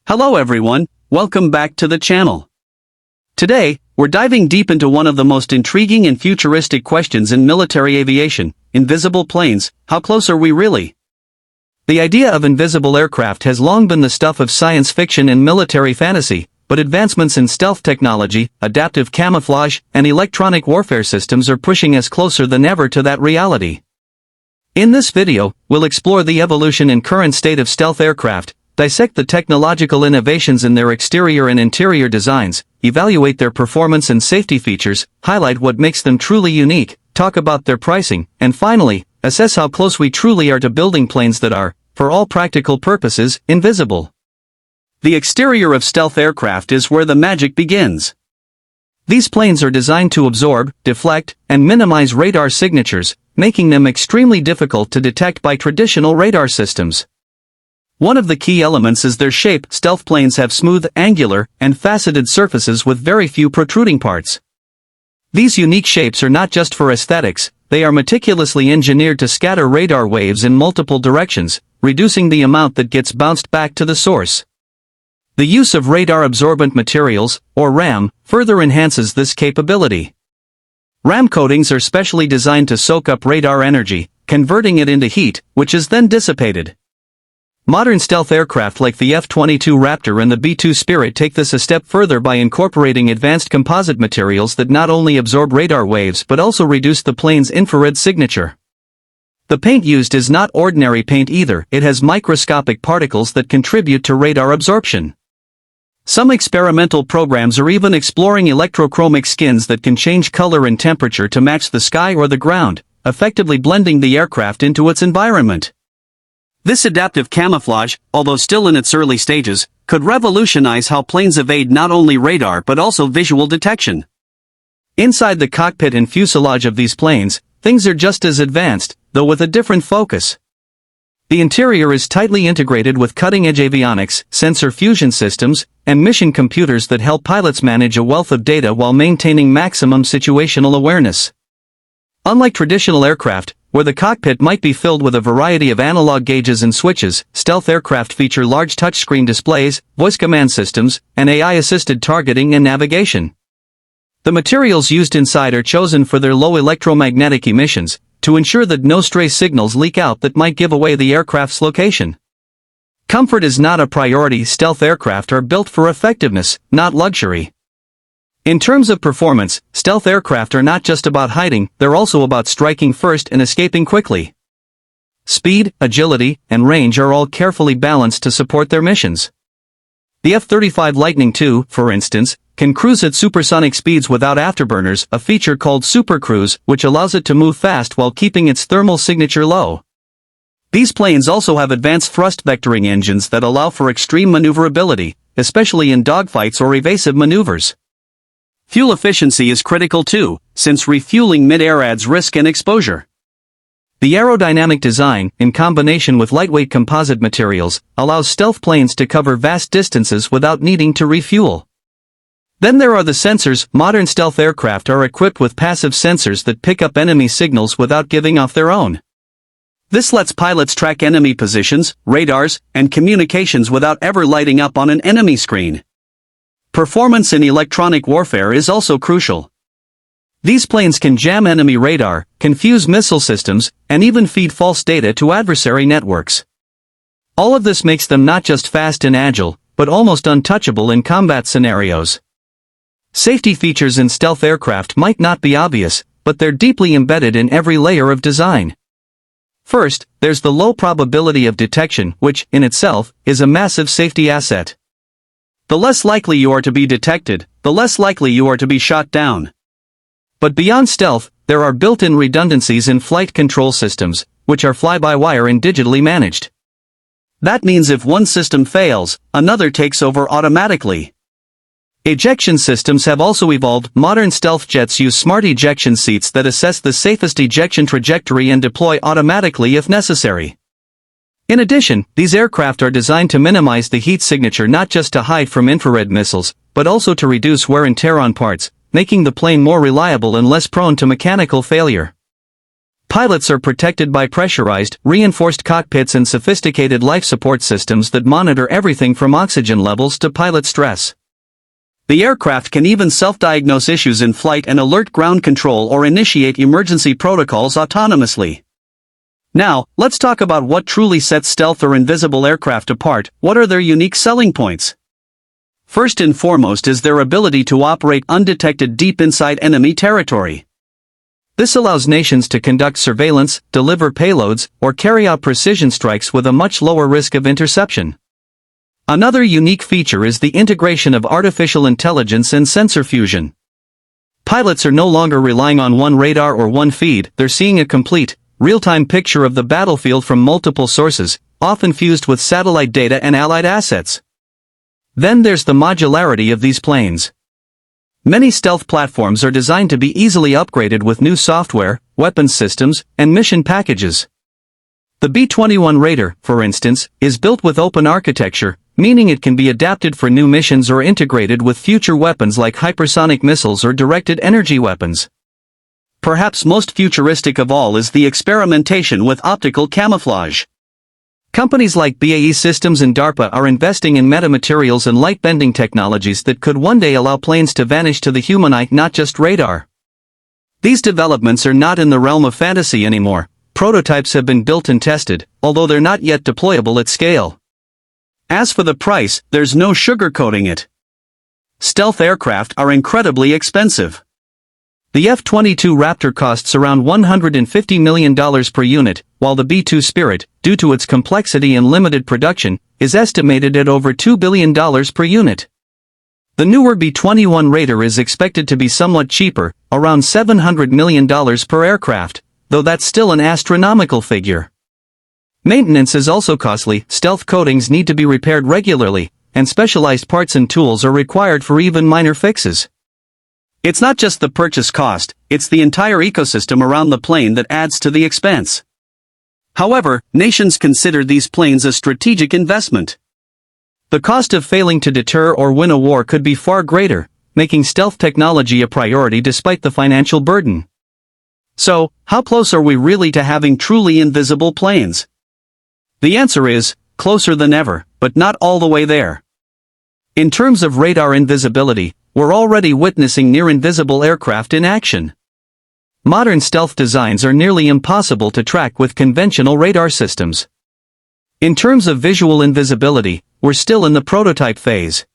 Hello everyone, welcome back to the channel. Today, we're diving deep into one of the most intriguing and futuristic questions in military aviation: invisible planes. How close are we really? The idea of invisible aircraft has long been the stuff of science fiction and military fantasy, but advancements in stealth technology, adaptive camouflage, and electronic warfare systems are pushing us closer than ever to that reality. In this video, we'll explore the evolution and current state of stealth aircraft, dissect the technological innovations in their exterior and interior designs, evaluate their performance and safety features, highlight what makes them truly unique, talk about their pricing, and finally, assess how close we truly are to building planes that are, for all practical purposes, invisible. The exterior of stealth aircraft is where the magic begins. These planes are designed to absorb, deflect, and minimize radar signatures, making them extremely difficult to detect by traditional radar systems. One of the key elements is their shape. Stealth planes have smooth, angular, and faceted surfaces with very few protruding parts. These unique shapes are not just for aesthetics, they are meticulously engineered to scatter radar waves in multiple directions, reducing the amount that gets bounced back to the source. The use of radar-absorbent materials, or RAM, further enhances this capability. RAM coatings are specially designed to soak up radar energy, converting it into heat, which is then dissipated. Modern stealth aircraft like the F-22 Raptor and the B-2 Spirit take this a step further by incorporating advanced composite materials that not only absorb radar waves but also reduce the plane's infrared signature. The paint used is not ordinary paint either. It has microscopic particles that contribute to radar absorption. Some experimental programs are even exploring electrochromic skins that can change color and temperature to match the sky or the ground, effectively blending the aircraft into its environment. This adaptive camouflage, although still in its early stages, could revolutionize how planes evade not only radar but also visual detection. Inside the cockpit and fuselage of these planes, things are just as advanced, though with a different focus. The interior is tightly integrated with cutting-edge avionics, sensor fusion systems, and mission computers that help pilots manage a wealth of data while maintaining maximum situational awareness. Unlike traditional aircraft, where the cockpit might be filled with a variety of analog gauges and switches, stealth aircraft feature large touchscreen displays, voice command systems, and AI-assisted targeting and navigation. The materials used inside are chosen for their low electromagnetic emissions, to ensure that no stray signals leak out that might give away the aircraft's location. Comfort is not a priority. Stealth aircraft are built for effectiveness, not luxury. In terms of performance, stealth aircraft are not just about hiding, they're also about striking first and escaping quickly. Speed, agility, and range are all carefully balanced to support their missions. The F-35 Lightning II, for instance, can cruise at supersonic speeds without afterburners, a feature called supercruise, which allows it to move fast while keeping its thermal signature low. These planes also have advanced thrust vectoring engines that allow for extreme maneuverability, especially in dogfights or evasive maneuvers. Fuel efficiency is critical too, since refueling mid-air adds risk and exposure. The aerodynamic design, in combination with lightweight composite materials, allows stealth planes to cover vast distances without needing to refuel. Then there are the sensors. Modern stealth aircraft are equipped with passive sensors that pick up enemy signals without giving off their own. This lets pilots track enemy positions, radars, and communications without ever lighting up on an enemy screen. Performance in electronic warfare is also crucial. These planes can jam enemy radar, confuse missile systems, and even feed false data to adversary networks. All of this makes them not just fast and agile, but almost untouchable in combat scenarios. Safety features in stealth aircraft might not be obvious, but they're deeply embedded in every layer of design. First, there's the low probability of detection, which, in itself, is a massive safety asset. The less likely you are to be detected, the less likely you are to be shot down. But beyond stealth, there are built-in redundancies in flight control systems, which are fly-by-wire and digitally managed. That means if one system fails, another takes over automatically. Ejection systems have also evolved. Modern stealth jets use smart ejection seats that assess the safest ejection trajectory and deploy automatically if necessary. In addition, these aircraft are designed to minimize the heat signature, not just to hide from infrared missiles, but also to reduce wear and tear on parts, making the plane more reliable and less prone to mechanical failure. Pilots are protected by pressurized, reinforced cockpits and sophisticated life support systems that monitor everything from oxygen levels to pilot stress. The aircraft can even self-diagnose issues in flight and alert ground control or initiate emergency protocols autonomously. Now, let's talk about what truly sets stealth or invisible aircraft apart. What are their unique selling points? First and foremost is their ability to operate undetected deep inside enemy territory. This allows nations to conduct surveillance, deliver payloads, or carry out precision strikes with a much lower risk of interception. Another unique feature is the integration of artificial intelligence and sensor fusion. Pilots are no longer relying on one radar or one feed, they're seeing a complete, real-time picture of the battlefield from multiple sources, often fused with satellite data and allied assets. Then there's the modularity of these planes. Many stealth platforms are designed to be easily upgraded with new software, weapons systems, and mission packages. The B-21 Raider, for instance, is built with open architecture, meaning it can be adapted for new missions or integrated with future weapons like hypersonic missiles or directed energy weapons. Perhaps most futuristic of all is the experimentation with optical camouflage. Companies like BAE Systems and DARPA are investing in metamaterials and light-bending technologies that could one day allow planes to vanish to the human eye, not just radar. These developments are not in the realm of fantasy anymore. Prototypes have been built and tested, although they're not yet deployable at scale. As for the price, there's no sugarcoating it. Stealth aircraft are incredibly expensive. The F-22 Raptor costs around $150 million per unit, while the B-2 Spirit, due to its complexity and limited production, is estimated at over $2 billion per unit. The newer B-21 Raider is expected to be somewhat cheaper, around $700 million per aircraft, though that's still an astronomical figure. Maintenance is also costly. Stealth coatings need to be repaired regularly, and specialized parts and tools are required for even minor fixes. It's not just the purchase cost, it's the entire ecosystem around the plane that adds to the expense. However, nations consider these planes a strategic investment. The cost of failing to deter or win a war could be far greater, making stealth technology a priority despite the financial burden. So, how close are we really to having truly invisible planes? The answer is, closer than ever, but not all the way there. In terms of radar invisibility, we're already witnessing near-invisible aircraft in action. Modern stealth designs are nearly impossible to track with conventional radar systems. In terms of visual invisibility, we're still in the prototype phase.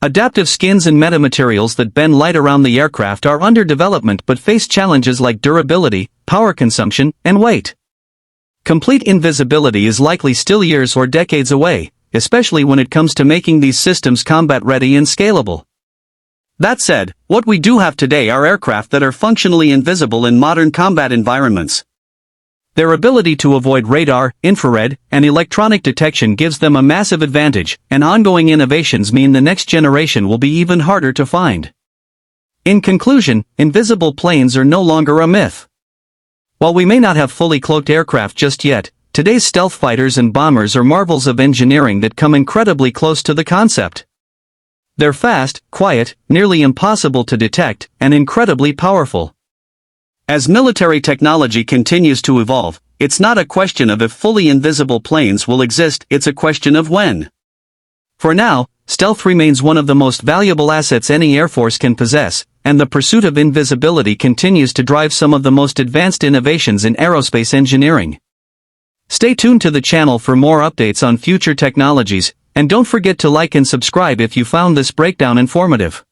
Adaptive skins and metamaterials that bend light around the aircraft are under development but face challenges like durability, power consumption, and weight. Complete invisibility is likely still years or decades away, especially when it comes to making these systems combat-ready and scalable. That said, what we do have today are aircraft that are functionally invisible in modern combat environments. Their ability to avoid radar, infrared, and electronic detection gives them a massive advantage, and ongoing innovations mean the next generation will be even harder to find. In conclusion, invisible planes are no longer a myth. While we may not have fully cloaked aircraft just yet, today's stealth fighters and bombers are marvels of engineering that come incredibly close to the concept. They're fast, quiet, nearly impossible to detect, and incredibly powerful. As military technology continues to evolve, it's not a question of if fully invisible planes will exist, it's a question of when. For now, stealth remains one of the most valuable assets any Air Force can possess, and the pursuit of invisibility continues to drive some of the most advanced innovations in aerospace engineering. Stay tuned to the channel for more updates on future technologies, and don't forget to like and subscribe if you found this breakdown informative.